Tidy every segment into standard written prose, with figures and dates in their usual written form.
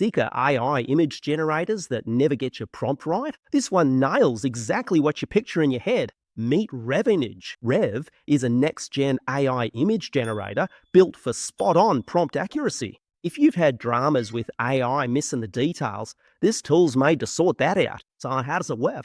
Seeker AI image generators that never get your prompt right? This one nails exactly what you picture in your head. Meet RevImage. Rev is a next-gen AI image generator built for spot-on prompt accuracy. If you've had dramas with AI missing the details, this tool's made to sort that out. So how does it work?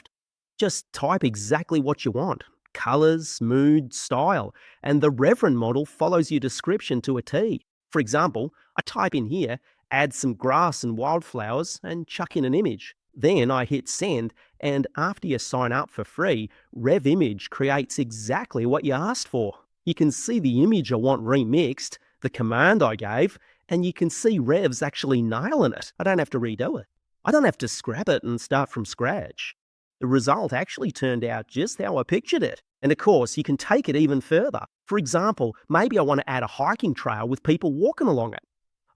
Just type exactly what you want. Colors, mood, style, and the Reverend model follows your description to a T. For example, I type in here, add some grass and wildflowers, and chuck in an image. Then I hit send, and after you sign up for free, RevImage creates exactly what you asked for. You can see the image I want remixed, the command I gave, and you can see Rev's actually nailing it. I don't have to redo it. I don't have to scrap it and start from scratch. The result actually turned out just how I pictured it. And of course, you can take it even further. For example, maybe I want to add a hiking trail with people walking along it.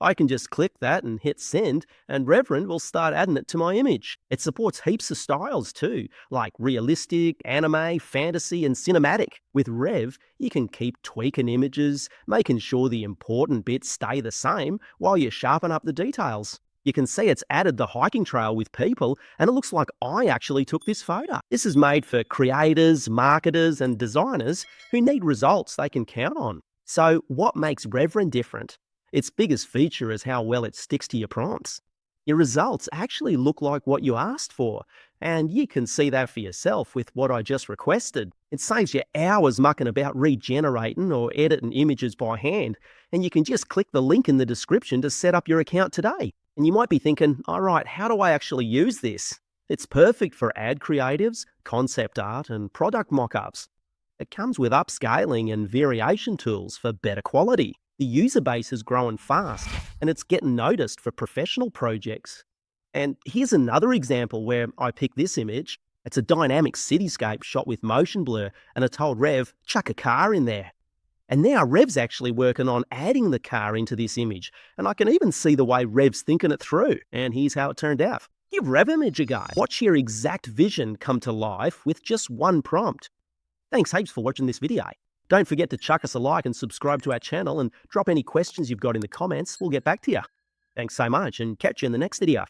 I can just click that and hit send, and Reverend will start adding it to my image. It supports heaps of styles too, like realistic, anime, fantasy, and cinematic. With Rev, you can keep tweaking images, making sure the important bits stay the same while you sharpen up the details. You can see it's added the hiking trail with people, and it looks like I actually took this photo. This is made for creators, marketers, and designers who need results they can count on. So what makes Reverend different? Its biggest feature is how well it sticks to your prompts. Your results actually look like what you asked for, and you can see that for yourself with what I just requested. It saves you hours mucking about regenerating or editing images by hand, and you can just click the link in the description to set up your account today. And you might be thinking, all right, how do I actually use this? It's perfect for ad creatives, concept art, and product mock-ups. It comes with upscaling and variation tools for better quality. The user base is growing fast, and it's getting noticed for professional projects. And here's another example where I picked this image. It's a dynamic cityscape shot with motion blur, and I told Rev, chuck a car in there. And now Rev's actually working on adding the car into this image, and I can even see the way Rev's thinking it through, and here's how it turned out. Give RevImage a go. Watch your exact vision come to life with just one prompt. Thanks heaps for watching this video. Don't forget to chuck us a like and subscribe to our channel, and drop any questions you've got in the comments. We'll get back to you. Thanks so much, and catch you in the next video.